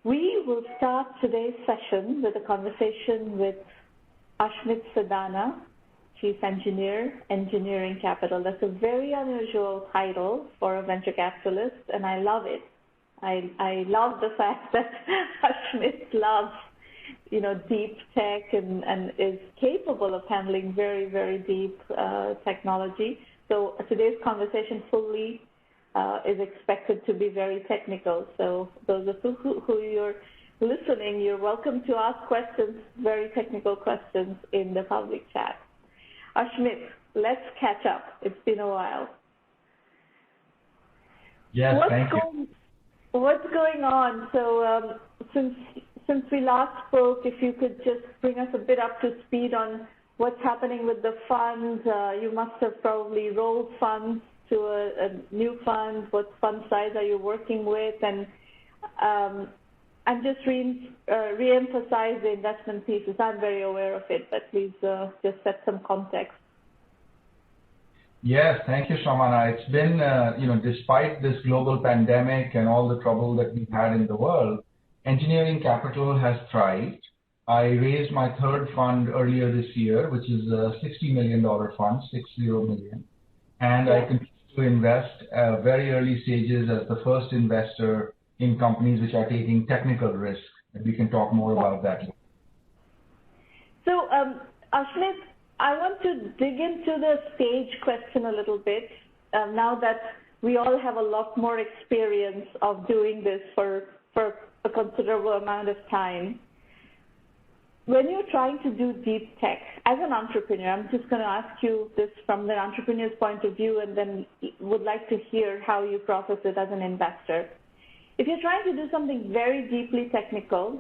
We will start today's session with a conversation with Ashmeet Sidana, Chief Engineer, Engineering Capital. That's a very unusual title for a venture capitalist, and I love it. I love the fact that Ashmeet loves, deep tech and is capable of handling very, very deep technology. So today's conversation fully is expected to be very technical. So those of you who you're listening, you're welcome to ask questions, very technical questions in the public chat. Ashmeet, let's catch up. It's been a while. Yes, thank you. What's going on? So since we last spoke, if you could just bring us a bit up to speed on what's happening with the fund. You must have probably rolled funds to a new fund. What fund size are you working with? And just re-emphasize the investment thesis. I'm very aware of it, but please just set some context. Yes, thank you, Shamana. It's been, despite this global pandemic and all the trouble that we've had in the world, engineering capital has thrived. I raised my third fund earlier this year, which is a $60 million fund, 60 million. And I continue to invest at very early stages as the first investor in companies which are taking technical risk. And we can talk more about that later. So, Ashmeet, I want to dig into the stage question a little bit now that we all have a lot more experience of doing this for a considerable amount of time. When you're trying to do deep tech, as an entrepreneur, I'm just going to ask you this from the entrepreneur's point of view and then would like to hear how you process it as an investor. If you're trying to do something very deeply technical,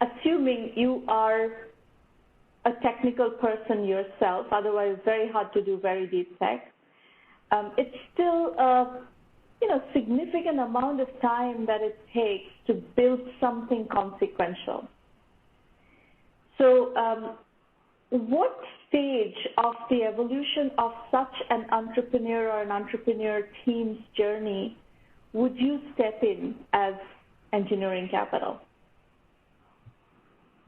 assuming you are a technical person yourself, otherwise it's very hard to do very deep tech, it's still a significant amount of time that it takes to build something consequential. So what stage of the evolution of such an entrepreneur or an entrepreneur team's journey would you step in as engineering capital?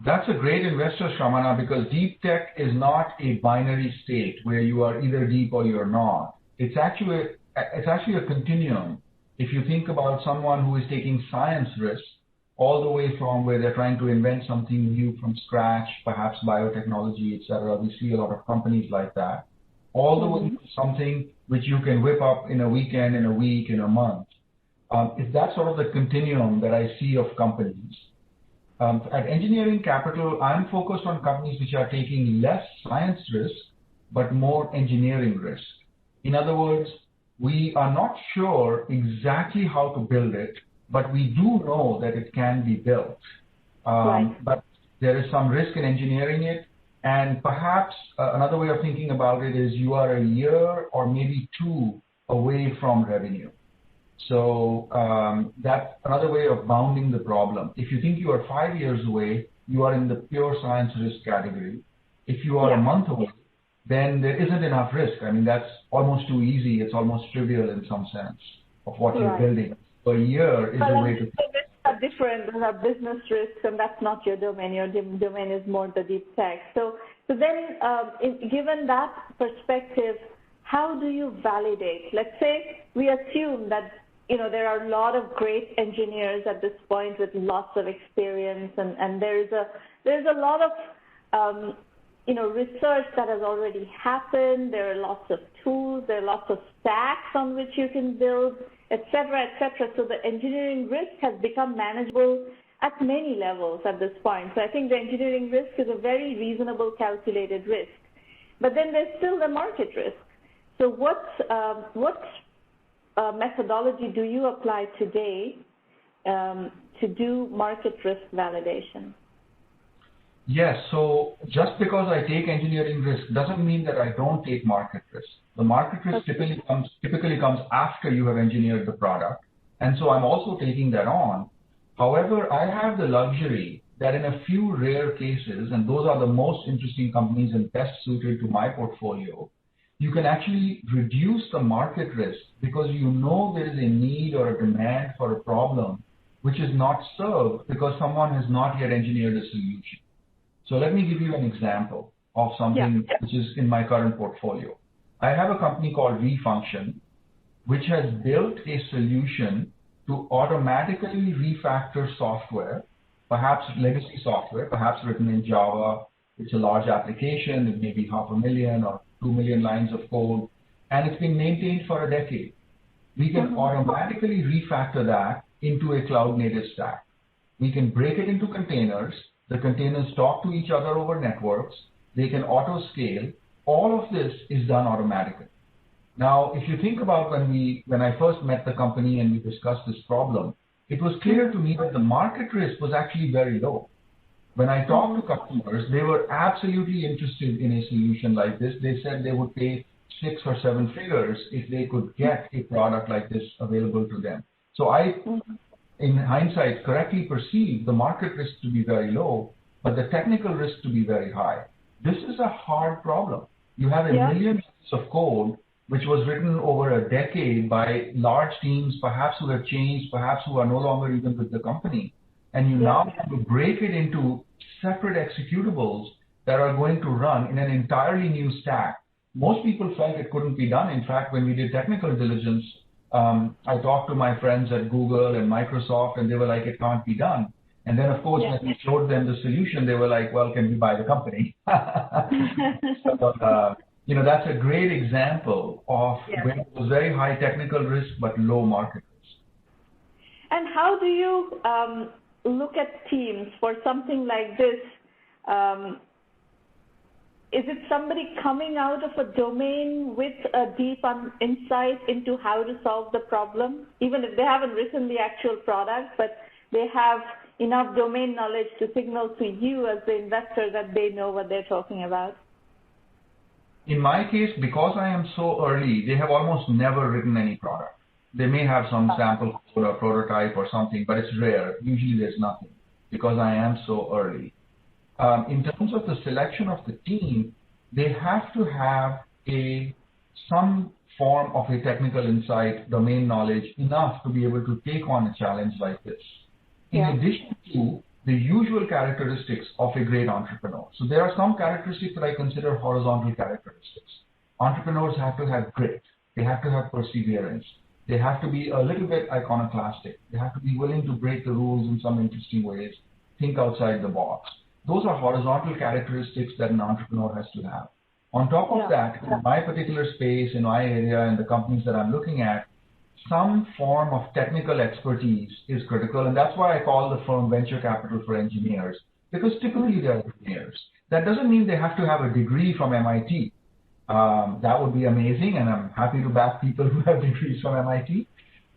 That's a great investor, Shamana, because deep tech is not a binary state where you are either deep or you're not. It's actually a continuum. If you think about someone who is taking science risks, all the way from where they're trying to invent something new from scratch, perhaps biotechnology, et cetera. We see a lot of companies like that, all the way to something which you can whip up in a weekend, in a week, in a month. It's that sort of the continuum that I see of companies. At Engineering Capital, I'm focused on companies which are taking less science risk, but more engineering risk. In other words, we are not sure exactly how to build it, but we do know that it can be built. But there is some risk in engineering it. And perhaps another way of thinking about it is you are a year or maybe two away from revenue. So that's another way of bounding the problem. If you think you are 5 years away, you are in the pure science risk category. If you are a month away, then there isn't enough risk. I mean, that's almost too easy. It's almost trivial in some sense of what you're building. A year is a way to... The risks are different. Those are business risks, and that's not your domain. Your domain is more the deep tech. So then, given that perspective, how do you validate? Let's say we assume that there are a lot of great engineers at this point with lots of experience, and there's a lot of research that has already happened. There are lots of tools. There are lots of stacks on which you can build, et cetera, et cetera. So the engineering risk has become manageable at many levels at this point. So I think the engineering risk is a very reasonable, calculated risk. But then there's still the market risk. So what methodology do you apply today to do market risk validation? Yes, so just because I take engineering risk doesn't mean that I don't take market risk. The market risk typically comes after you have engineered the product, and so I'm also taking that on. However, I have the luxury that in a few rare cases, and those are the most interesting companies and best suited to my portfolio, you can actually reduce the market risk because you know there is a need or a demand for a problem which is not served because someone has not yet engineered a solution. So let me give you an example of something which is in my current portfolio. I have a company called refunction, which has built a solution to automatically refactor software, perhaps legacy software, perhaps written in Java. It's a large application. It may be 500,000 or 2 million lines of code, and it's been maintained for a decade. We can automatically refactor that into a cloud-native stack. We can break it into containers. The containers talk to each other over networks. They can auto-scale. All of this is done automatically. Now, if you think about when I first met the company and we discussed this problem, it was clear to me that the market risk was actually very low. When I talked to customers, they were absolutely interested in a solution like this. They said they would pay 6 or 7 figures if they could get a product like this available to them. So I, in hindsight, correctly perceived the market risk to be very low, but the technical risk to be very high. This is a hard problem. You have a million lines of code which was written over a decade by large teams, perhaps who have changed, perhaps who are no longer even with the company. And you now have to break it into separate executables that are going to run in an entirely new stack. Most people felt it couldn't be done. In fact, when we did technical diligence, I talked to my friends at Google and Microsoft, and they were like, it can't be done. And then, of course, when we showed them the solution, they were like, well, can we buy the company? So, that's a great example of when it was very high technical risk but low market risk. And how do you look at teams for something like this? Is it somebody coming out of a domain with a deep insight into how to solve the problem, even if they haven't written the actual product, but they have enough domain knowledge to signal to you as the investor that they know what they're talking about? In my case, because I am so early, they have almost never written any product. They may have some sample code or prototype or something, but it's rare. Usually there's nothing because I am so early. In terms of the selection of the team, they have to have some form of a technical insight, domain knowledge, enough to be able to take on a challenge like this. In addition to the usual characteristics of a great entrepreneur. So there are some characteristics that I consider horizontal characteristics. Entrepreneurs have to have grit. They have to have perseverance. They have to be a little bit iconoclastic. They have to be willing to break the rules in some interesting ways, think outside the box. Those are horizontal characteristics that an entrepreneur has to have. On top of that, in my particular space, in my area, and the companies that I'm looking at, some form of technical expertise is critical, and that's why I call the firm venture capital for engineers, because typically they're engineers. That doesn't mean they have to have a degree from MIT. That would be amazing, and I'm happy to back people who have degrees from MIT.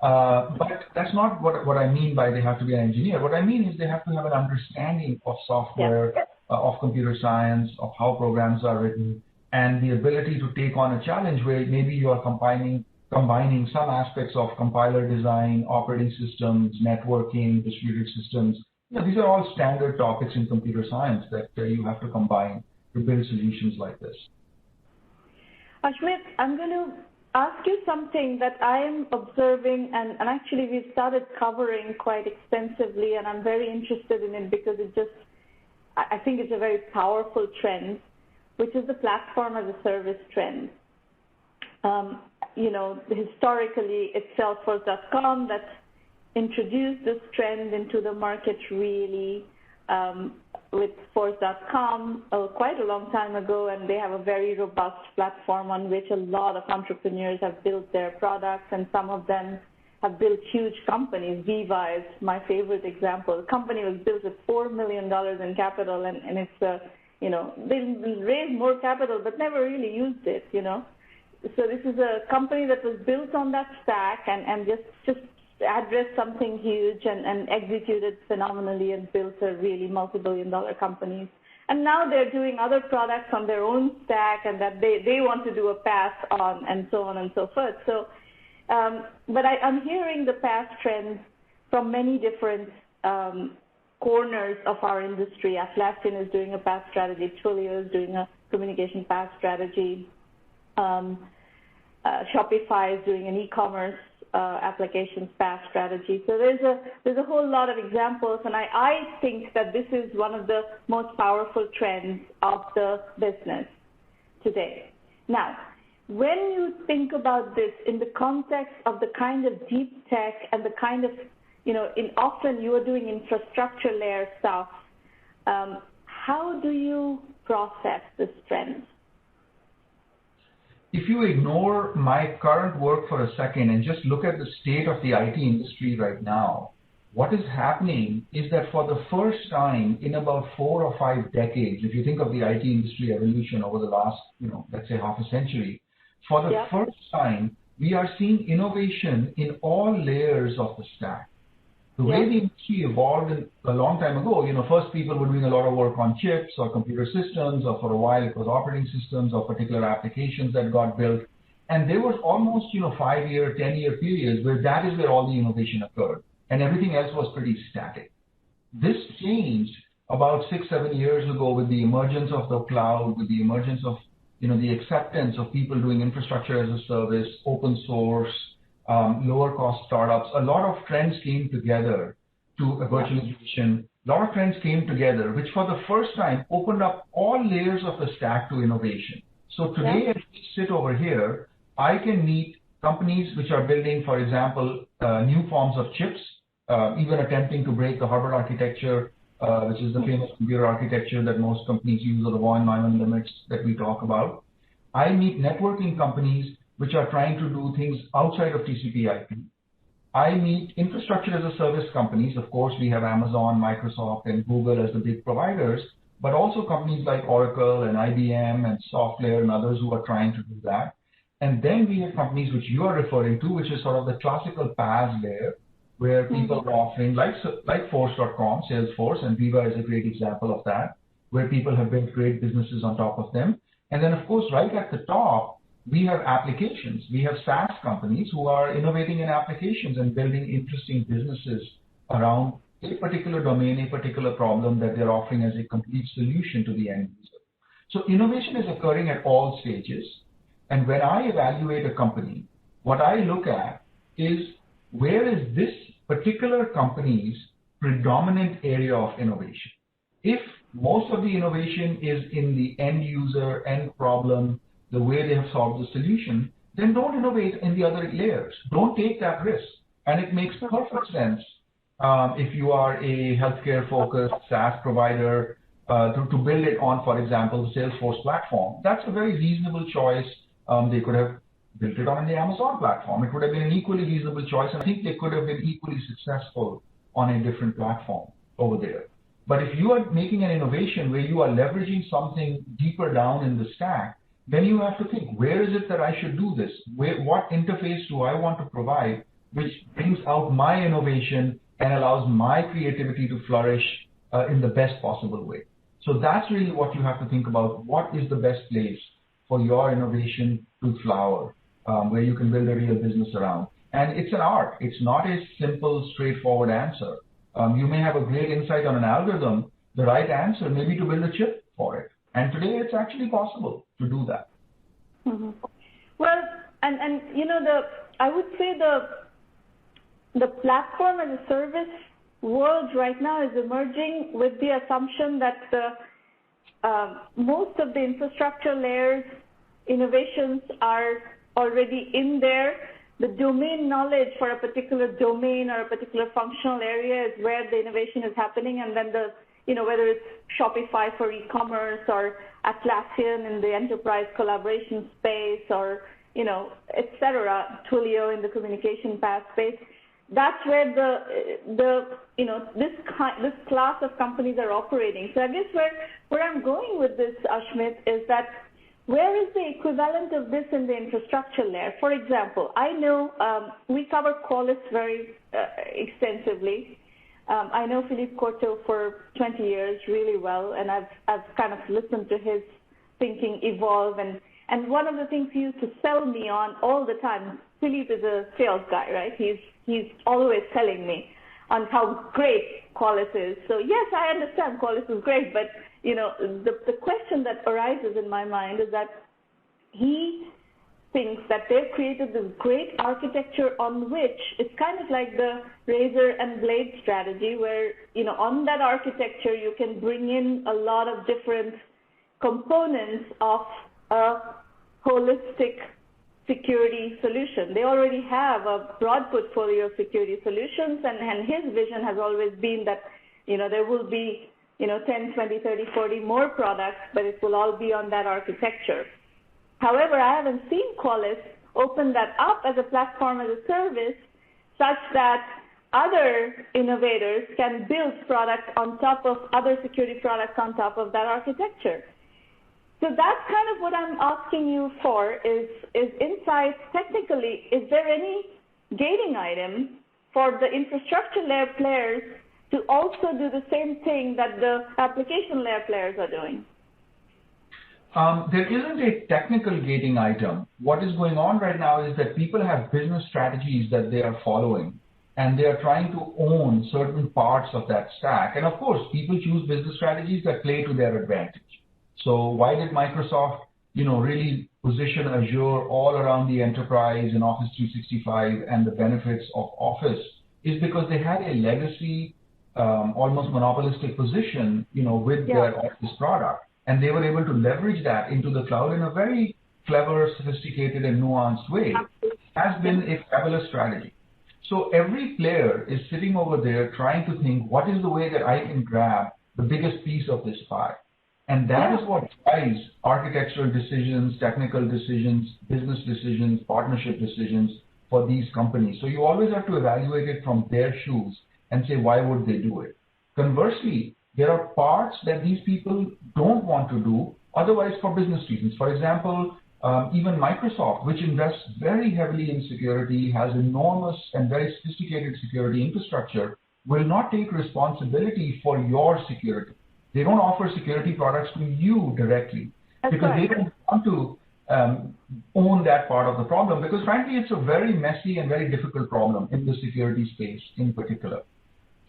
But that's not what I mean by they have to be an engineer. What I mean is they have to have an understanding of software, of computer science, of how programs are written, and the ability to take on a challenge where maybe you are combining some aspects of compiler design, operating systems, networking, distributed systems. These are all standard topics in computer science that you have to combine to build solutions like this. Ashmeet, I'm going to ask you something that I am observing, and actually we've started covering quite extensively, and I'm very interested in it because I think it's a very powerful trend, which is the platform as a service trend. Historically, it's Salesforce.com that introduced this trend into the market really with Force.com quite a long time ago, and they have a very robust platform on which a lot of entrepreneurs have built their products, and some of them have built huge companies. Viva is my favorite example. The company was built with $4 million in capital, and it's, they raised more capital but never really used it, So this is a company that was built on that stack and just addressed something huge and executed phenomenally and built a really multi-billion-dollar company. And now they're doing other products on their own stack and that they want to do a pass on and so on and so forth. So, but I'm hearing the pass trends from many different corners of our industry. Atlassian is doing a pass strategy. Twilio is doing a communication pass strategy. Shopify is doing an e-commerce applications path strategy. So there's a whole lot of examples, and I think that this is one of the most powerful trends of the business today. Now, when you think about this in the context of the kind of deep tech and the kind of, often you are doing infrastructure layer stuff, how do you process this trend? If you ignore my current work for a second and just look at the state of the IT industry right now, what is happening is that for the first time in about 4 or 5 decades, if you think of the IT industry evolution over the last, let's say half a century, for the first time, we are seeing innovation in all layers of the stack. The way the industry evolved a long time ago, first people were doing a lot of work on chips or computer systems, or for a while it was operating systems or particular applications that got built. And there was almost, 5-year, 10-year periods where that is where all the innovation occurred. And everything else was pretty static. This changed about 6-7 years ago with the emergence of the cloud, with the emergence of, the acceptance of people doing infrastructure as a service, open source, lower cost startups. A lot of trends came together to virtualization. A lot of trends came together, which for the first time opened up all layers of the stack to innovation. So today, as we sit over here, I can meet companies which are building, for example, new forms of chips, even attempting to break the Harvard architecture, which is the famous computer architecture that most companies use, or the 1Mby1M limits that we talk about. I meet networking companies which are trying to do things outside of TCP/IP. I meet infrastructure as a service companies. Of course, we have Amazon, Microsoft, and Google as the big providers, but also companies like Oracle and IBM and SoftLayer and others who are trying to do that. And then we have companies which you are referring to, which is sort of the classical PaaS layer, where people are offering, like Force.com, Salesforce, and Viva is a great example of that, where people have built great businesses on top of them. And then, of course, right at the top, we have applications. We have SaaS companies who are innovating in applications and building interesting businesses around a particular domain, a particular problem that they're offering as a complete solution to the end user. So innovation is occurring at all stages. And when I evaluate a company, what I look at is, where is this particular company's predominant area of innovation? If most of the innovation is in the end user, end problem, the way they have solved the solution, then don't innovate in the other layers. Don't take that risk. And it makes perfect sense if you are a healthcare-focused SaaS provider to build it on, for example, the Salesforce platform. That's a very reasonable choice. They could have built it on the Amazon platform. It would have been an equally reasonable choice, and I think they could have been equally successful on a different platform over there. But if you are making an innovation where you are leveraging something deeper down in the stack, then you have to think, where is it that I should do this? What interface do I want to provide which brings out my innovation and allows my creativity to flourish in the best possible way? So that's really what you have to think about. What is the best place for your innovation to flower, where you can build a real business around? And it's an art. It's not a simple, straightforward answer. You may have a great insight on an algorithm. The right answer may be to build a chip for it. And today it's actually possible to do that. Mm-hmm. Well, and I would say the platform as a service world right now is emerging with the assumption that most of the infrastructure layers innovations are already in there. The domain knowledge for a particular domain or a particular functional area is where the innovation is happening, and then whether it's Shopify for e-commerce or Atlassian in the enterprise collaboration space, or et cetera, Twilio in the communication path space. That's where this class of companies are operating. So I guess where I'm going with this, Ashmeet, is that where is the equivalent of this in the infrastructure layer? For example, I know we cover Qualys very extensively. I know Philippe Courteau for 20 years really well, and I've kind of listened to his thinking evolve. And one of the things he used to sell me on all the time, Philippe is a sales guy, right? He's always telling me on how great Qualys is. So yes, I understand Qualys is great, but the question that arises in my mind is that he thinks that they've created this great architecture on which it's kind of like the razor and blade strategy, where, on that architecture, you can bring in a lot of different components of a holistic security solution. They already have a broad portfolio of security solutions, and his vision has always been that, there will be, 10, 20, 30, 40 more products, but it will all be on that architecture. However, I haven't seen Qualys open that up as a platform as a service such that other innovators can build products on top of other security products on top of that architecture. So that's kind of what I'm asking you for is insights technically. Is there any gating item for the infrastructure layer players to also do the same thing that the application layer players are doing? There isn't a technical gating item. What is going on right now is that people have business strategies that they are following, and they are trying to own certain parts of that stack. And of course, people choose business strategies that play to their advantage. So why did Microsoft, really position Azure all around the enterprise in Office 365 and the benefits of Office? Is because they had a legacy, almost monopolistic position, with their Office product. And they were able to leverage that into the cloud in a very clever, sophisticated, and nuanced way. It has been a fabulous strategy. So every player is sitting over there trying to think, what is the way that I can grab the biggest piece of this pie? And that is what drives architectural decisions, technical decisions, business decisions, partnership decisions for these companies. So you always have to evaluate it from their shoes and say, why would they do it? Conversely, there are parts that these people don't want to do, otherwise for business reasons. For example, even Microsoft, which invests very heavily in security, has enormous and very sophisticated security infrastructure, will not take responsibility for your security. They don't offer security products to you directly because they don't want to own that part of the problem, because frankly, it's a very messy and very difficult problem in the security space in particular.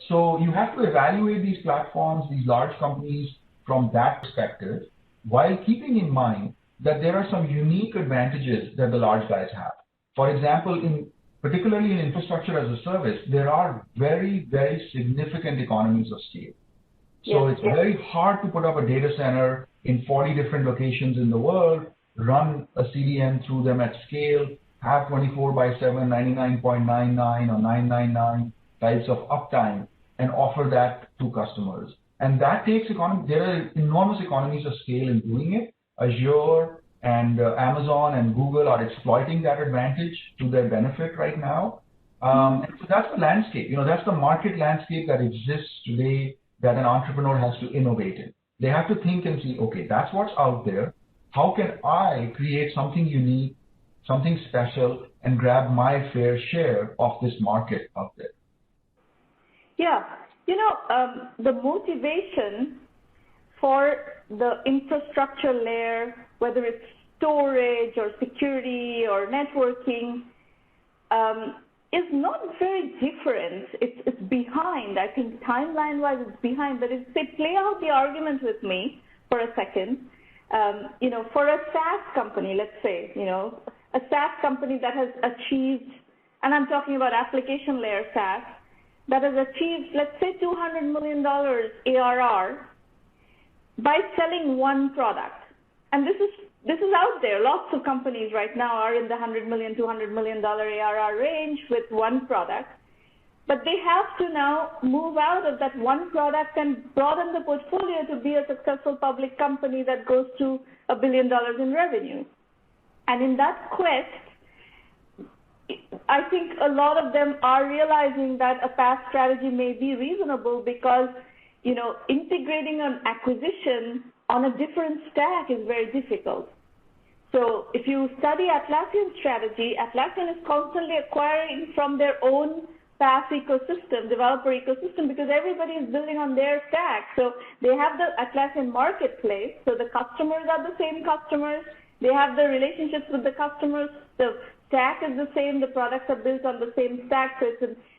So you have to evaluate these platforms, these large companies from that perspective, while keeping in mind that there are some unique advantages that the large guys have. For example, particularly in infrastructure as a service, there are very, very significant economies of scale. So it's very hard to put up a data center in 40 different locations in the world, run a CDN through them at scale, have 24/7, 99.99 or 999 types of uptime, and offer that to customers. And that takes there are enormous economies of scale in doing it. Azure and Amazon and Google are exploiting that advantage to their benefit right now. And so that's the landscape. That's the market landscape that exists today that an entrepreneur has to innovate in. They have to think and see, okay, that's what's out there. How can I create something unique, something special, and grab my fair share of this market out there? Yeah. The motivation for the infrastructure layer, whether it's storage or security or networking, is not very different. It's behind. I think timeline-wise it's behind. But play out the argument with me for a second. For a SaaS company, let's say, a SaaS company that has achieved, and I'm talking about application layer SaaS, that has achieved, let's say, $200 million ARR by selling one product. And this is out there. Lots of companies right now are in the $100 million, $200 million ARR range with one product. But they have to now move out of that one product and broaden the portfolio to be a successful public company that goes to $1 billion in revenue. And in that quest, I think a lot of them are realizing that a PaaS strategy may be reasonable because, integrating an acquisition on a different stack is very difficult. So if you study Atlassian's strategy, Atlassian is constantly acquiring from their own PaaS ecosystem, developer ecosystem, because everybody is building on their stack. So they have the Atlassian marketplace, so the customers are the same customers. They have the relationships with the customers. The stack is the same. The products are built on the same stack. So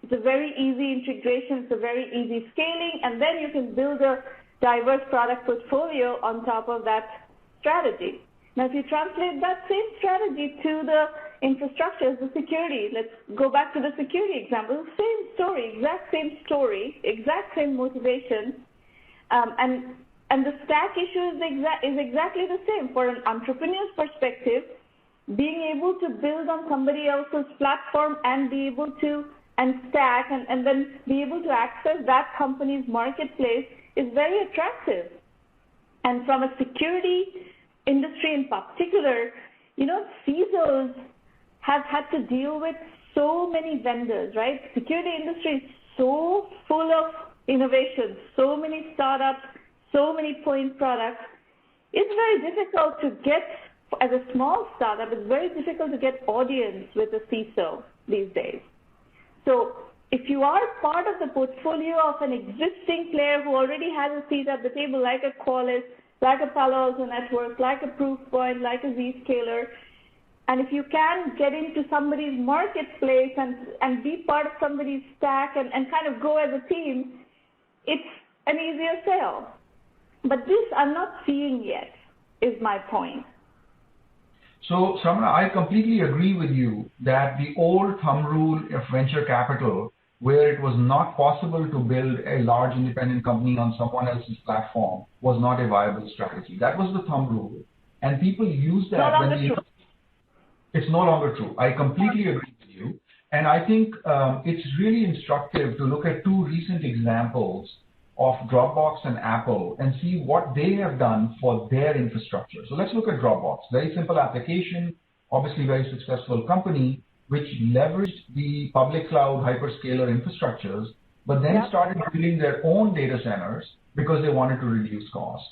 it's a very easy integration. It's a very easy scaling. And then you can build a diverse product portfolio on top of that strategy. Now, if you translate that same strategy to the infrastructure, the security, let's go back to the security example, same story, exact same motivation, and the stack issue is exactly the same. For an entrepreneur's perspective, being able to build on somebody else's platform and be able to stack and then be able to access that company's marketplace is very attractive. And from a security industry in particular, CISOs have had to deal with so many vendors, right? Security industry is so full of innovation, so many startups, so many point products. It's very difficult to get, as a small startup, it's very difficult to get audience with a CISO these days. So if you are part of the portfolio of an existing player who already has a seat at the table, like a Qualys, like a Palo Alto Networks, like a Proofpoint, like a Zscaler, and if you can get into somebody's marketplace and be part of somebody's stack and kind of go as a team, it's an easier sale. But this I'm not seeing yet, is my point. So, Samana, I completely agree with you that the old thumb rule of venture capital, where it was not possible to build a large independent company on someone else's platform, was not a viable strategy. That was the thumb rule. And people use that it's no longer true. I completely agree with you. And I think it's really instructive to look at two recent examples of Dropbox and Apple and see what they have done for their infrastructure. So let's look at Dropbox. Very simple application, obviously very successful company, which leveraged the public cloud hyperscaler infrastructures, but then started building their own data centers because they wanted to reduce costs.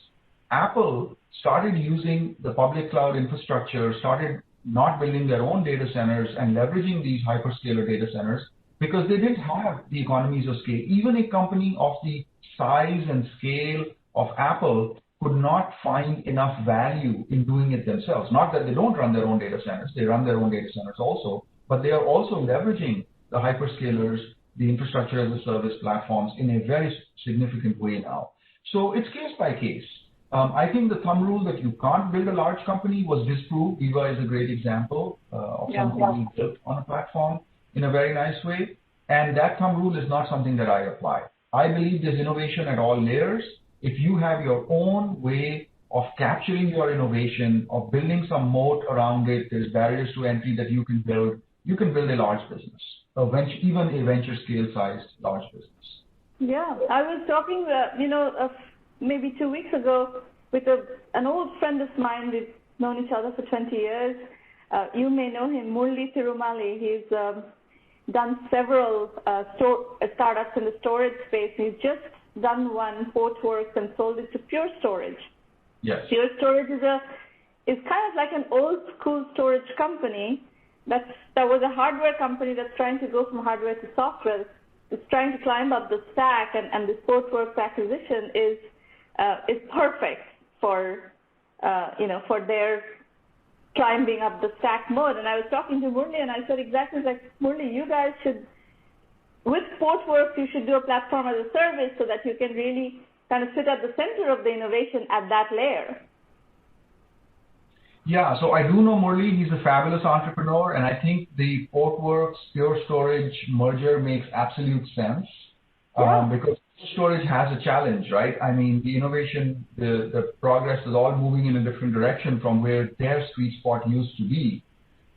Apple started using the public cloud infrastructure, started not building their own data centers and leveraging these hyperscaler data centers because they didn't have the economies of scale. Even a company of the size and scale of Apple could not find enough value in doing it themselves. Not that they don't run their own data centers, they run their own data centers also, but they are also leveraging the hyperscalers, the infrastructure as a service platforms in a very significant way now. So it's case by case. I think the thumb rule that you can't build a large company was disproved. Viva is a great example of something being built on a platform in a very nice way. And that thumb rule is not something that I apply. I believe there's innovation at all layers. If you have your own way of capturing your innovation, of building some moat around it, there's barriers to entry that you can build a large business, even a venture scale sized large business. Yeah, I was talking, maybe 2 weeks ago with an old friend of mine. We've known each other for 20 years. You may know him, Murli Tirumali. He's done several startups in the storage space. He's just done one, Portworx, and sold it to Pure Storage. Yes. Pure Storage is kind of like an old school storage company that was a hardware company that's trying to go from hardware to software. It's trying to climb up the stack, and this Portworx acquisition is perfect for their climbing up the stack mode. And I was talking to Murli, and I said exactly like, Murli, you guys should, with Portworx, you should do a platform as a service so that you can really kind of sit at the center of the innovation at that layer. Yeah, so I do know Murli. He's a fabulous entrepreneur, and I think the Portworx Pure Storage merger makes absolute sense because Pure Storage has a challenge, right? I mean, the innovation, the progress is all moving in a different direction from where their sweet spot used to be.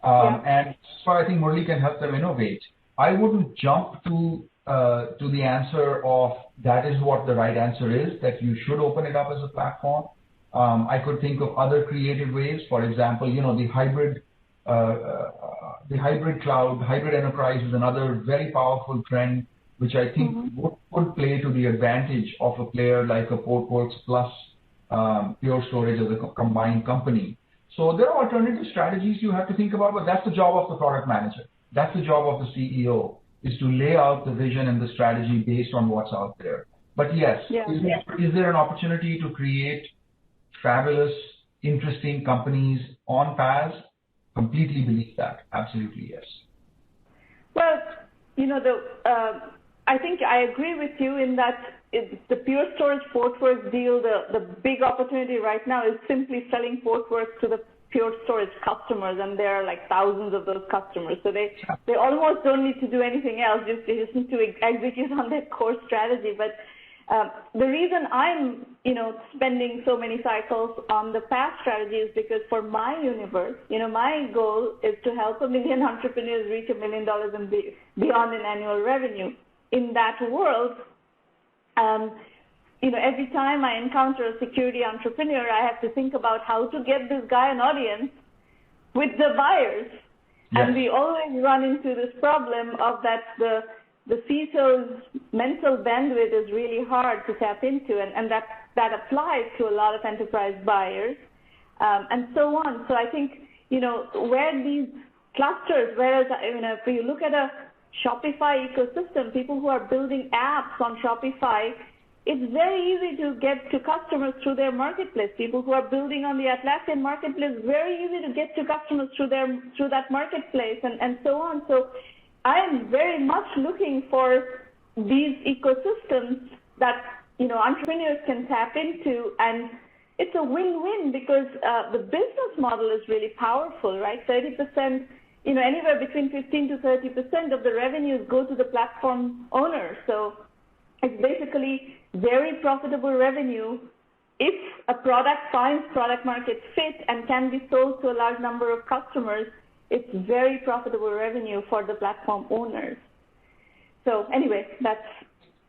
And so I think Murli can help them innovate. I wouldn't jump to the answer of that is what the right answer is, that you should open it up as a platform. I could think of other creative ways. For example, the hybrid cloud, hybrid enterprise is another very powerful trend, which I think would play to the advantage of a player like a Portworx plus Pure Storage as a combined company. So there are alternative strategies you have to think about, but that's the job of the product manager. That's the job of the CEO, is to lay out the vision and the strategy based on what's out there. But yes, is there an opportunity to create fabulous, interesting companies on PaaS? Completely believe that. Absolutely, yes. Well, I think I agree with you in that the Pure Storage Portworx deal, the big opportunity right now is simply selling Portworx to the pure storage customers, and there are like thousands of those customers. So they almost don't need to do anything else. They just need to execute on their core strategy. But the reason I'm, spending so many cycles on the PaaS strategy is because for my universe, my goal is to help 1 million entrepreneurs reach $1 million and beyond in annual revenue. In that world, every time I encounter a security entrepreneur, I have to think about how to get this guy an audience with the buyers. Yes. And we always run into this problem of that the CISO's mental bandwidth is really hard to tap into, and that applies to a lot of enterprise buyers, and so on. So I think, where these clusters, whereas, if you look at a Shopify ecosystem, people who are building apps on Shopify, it's very easy to get to customers through their marketplace. People who are building on the Atlassian marketplace, very easy to get to customers through that marketplace, and so on. So I am very much looking for these ecosystems that entrepreneurs can tap into, and it's a win-win because the business model is really powerful, right? 30%, anywhere between 15 to 30% of the revenues go to the platform owner. So it's basically very profitable revenue if a product finds product market fit and can be sold to a large number of customers. It's very profitable revenue for the platform owners. So anyway, that's...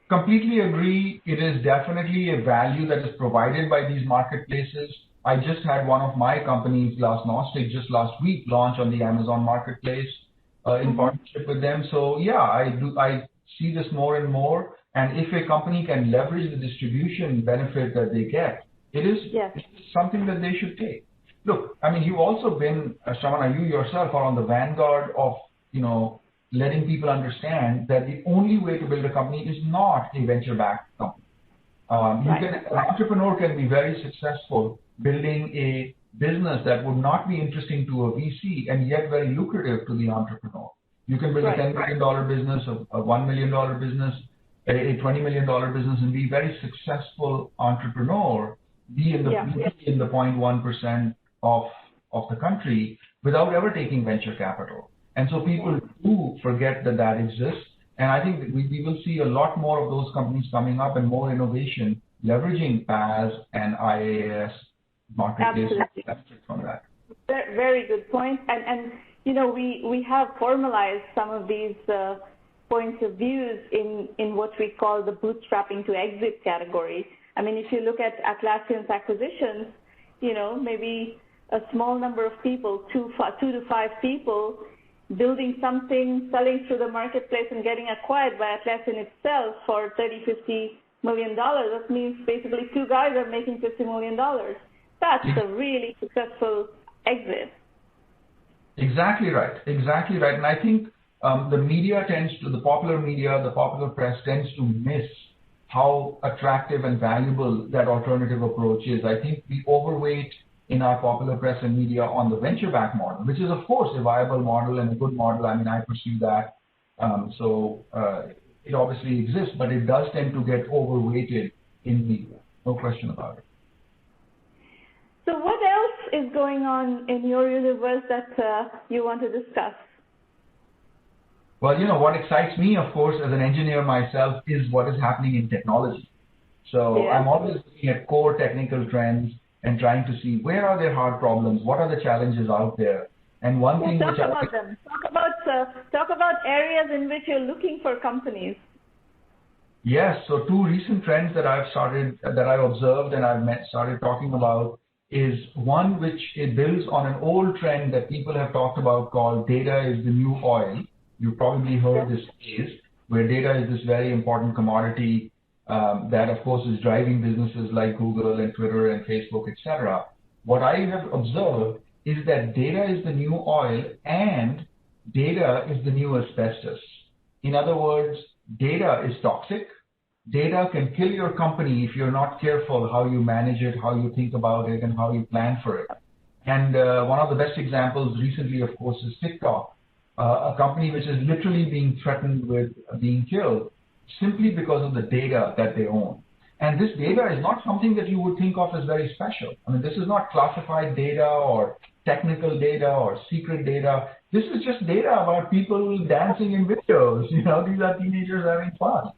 Completely agree. It is definitely a value that is provided by these marketplaces. I just had one of my companies, Glassnostic, just last week launch on the Amazon marketplace in partnership with them. So yeah, I see this more and more. And if a company can leverage the distribution benefit that they get, it's something that they should take. Look, you've also been, Shramana, you yourself are on the vanguard of, letting people understand that the only way to build a company is not a venture-backed company. An entrepreneur can be very successful building a business that would not be interesting to a VC and yet very lucrative to the entrepreneur. You can build a $10 million business, a $1 million business, a $20 million business, and be a very successful entrepreneur, be in the 0.1% of the country without ever taking venture capital. And so people do forget that exists. And I think that we will see a lot more of those companies coming up and more innovation leveraging PaaS and IaaS marketplace from that. Very good point. And we have formalized some of these points of views in what we call the bootstrapping to exit category. If you look at Atlassian's acquisitions, maybe a small number of people, 2 to 5 people, building something, selling through the marketplace and getting acquired by Atlassian itself for $30-50 million. That means basically 2 guys are making $50 million. That's a really successful exit. Exactly right. And I think the popular media, the popular press tends to miss how attractive and valuable that alternative approach is. I think we overweight in our popular press and media on the venture-backed model, which is, of course, a viable model and a good model. I pursue that. So it obviously exists, but it does tend to get overweighted in media. No question about it. So what else is going on in your universe that you want to discuss? Well, what excites me, of course, as an engineer myself, is what is happening in technology. So I'm always looking at core technical trends and trying to see where are there hard problems, what are the challenges out there. And one thing talk about them. Talk about areas in which you're looking for companies. Yes, so 2 recent trends that I've observed and I've started talking about is one which it builds on an old trend that people have talked about called data is the new oil. You've probably heard this phrase, where data is this very important commodity that, of course, is driving businesses like Google and Twitter and Facebook, etc. What I have observed is that data is the new oil and data is the new asbestos. In other words, data is toxic. Data can kill your company if you're not careful how you manage it, how you think about it, and how you plan for it. And one of the best examples recently, of course, is TikTok, a company which is literally being threatened with being killed simply because of the data that they own. And this data is not something that you would think of as very special. This is not classified data or technical data or secret data. This is just data about people dancing in videos. These are teenagers having fun.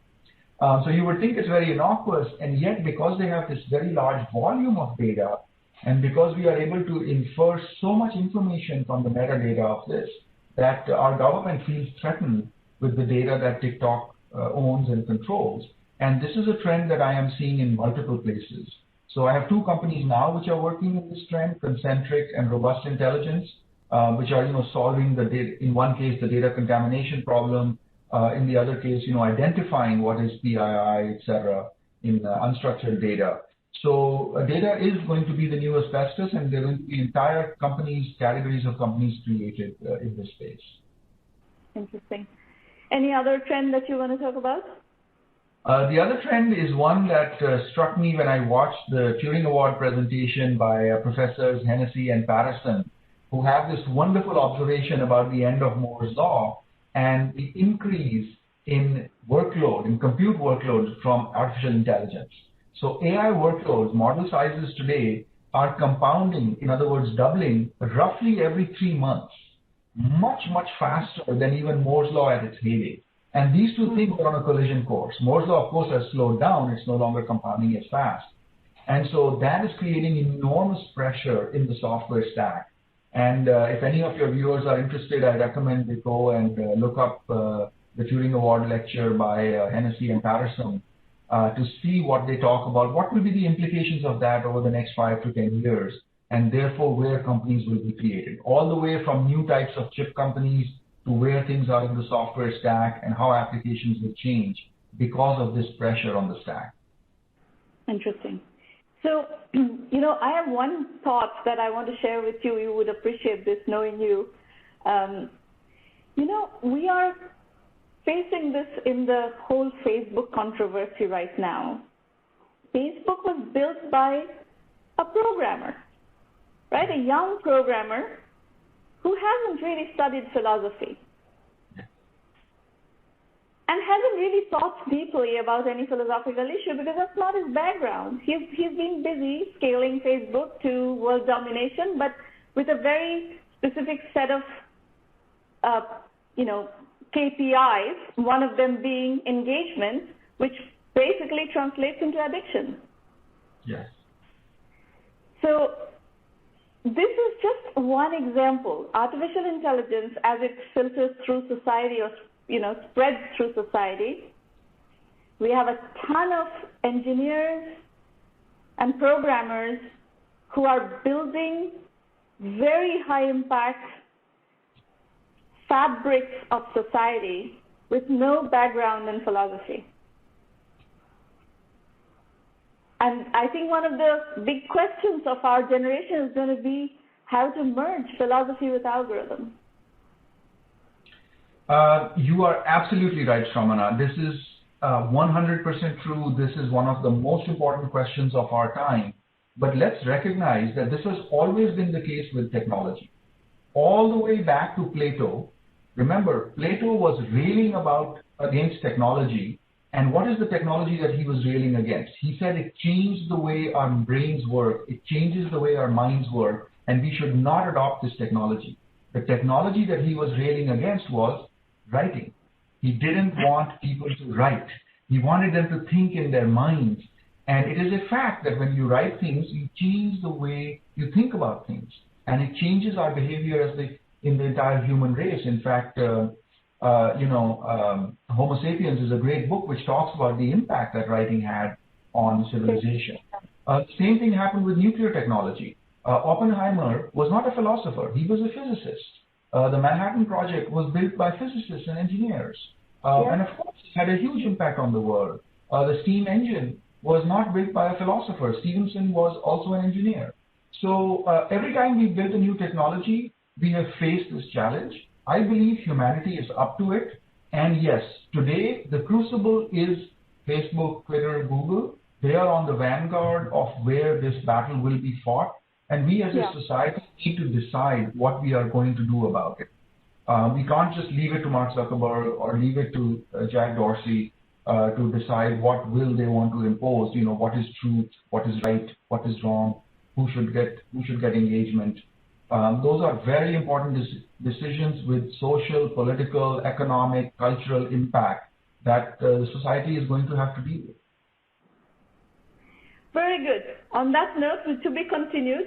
So you would think it's very innocuous, and yet because they have this very large volume of data, and because we are able to infer so much information from the metadata of this, that our government feels threatened with the data that TikTok owns and controls. And this is a trend that I am seeing in multiple places. So I have two companies now which are working in this trend, Concentric and Robust Intelligence, which are solving the data, in one case the data contamination problem, in the other case identifying what is PII, etc. in unstructured data. So data is going to be the new asbestos, and there will be entire categories of companies created in this space. Interesting. Any other trend that you want to talk about? The other trend is one that struck me when I watched the Turing Award presentation by Professors Hennessy and Patterson, who have this wonderful observation about the end of Moore's law and the increase in workload, in compute workloads from artificial intelligence. So AI workloads, model sizes today are compounding, in other words, doubling roughly every 3 months, much, much faster than even Moore's law at its heyday. And these two things are on a collision course. Moore's law, of course, has slowed down. It's no longer compounding as fast. And so that is creating enormous pressure in the software stack. And if any of your viewers are interested, I recommend they go and look up the Turing Award lecture by Hennessy and Patterson to see what they talk about, what will be the implications of that over the next 5 to 10 years, and therefore where companies will be created, all the way from new types of chip companies to where things are in the software stack and how applications will change because of this pressure on the stack. Interesting. So, I have one thought that I want to share with you. You would appreciate this, knowing you. We are facing this in the whole Facebook controversy right now. Facebook was built by a programmer, right? A young programmer who hasn't really studied philosophy and hasn't really thought deeply about any philosophical issue because that's not his background. He's been busy scaling Facebook to world domination, but with a very specific set of, KPIs, one of them being engagement, which basically translates into addiction. Yes. So this is just one example. Artificial intelligence, as it filters through society or spreads through society, we have a ton of engineers and programmers who are building very high impact fabrics of society with no background in philosophy. And I think one of the big questions of our generation is going to be how to merge philosophy with algorithm. You are absolutely right, Shramana. This is 100% true. This is one of the most important questions of our time. But let's recognize that this has always been the case with technology. All the way back to Plato. Remember, Plato was railing against technology. And what is the technology that he was railing against? He said it changed the way our brains work. It changes the way our minds work. And we should not adopt this technology. The technology that he was railing against was writing. He didn't want people to write. He wanted them to think in their minds. And it is a fact that when you write things, you change the way you think about things. And it changes our behavior in the entire human race. In fact, Homo sapiens is a great book which talks about the impact that writing had on civilization. The same thing happened with nuclear technology. Oppenheimer was not a philosopher. He was a physicist. The Manhattan Project was built by physicists and engineers. And of course, it had a huge impact on the world. The steam engine was not built by a philosopher. Stephenson was also an engineer. So every time we build a new technology, we have faced this challenge. I believe humanity is up to it. And yes, today the crucible is Facebook, Twitter, Google. They are on the vanguard of where this battle will be fought. And we as a society need to decide what we are going to do about it. We can't just leave it to Mark Zuckerberg or leave it to Jack Dorsey to decide what will they want to impose, what is truth, what is right, what is wrong, who should get engagement. Those are very important decisions with social, political, economic, cultural impact that the society is going to have to deal with. Very good. On that note, to be continued.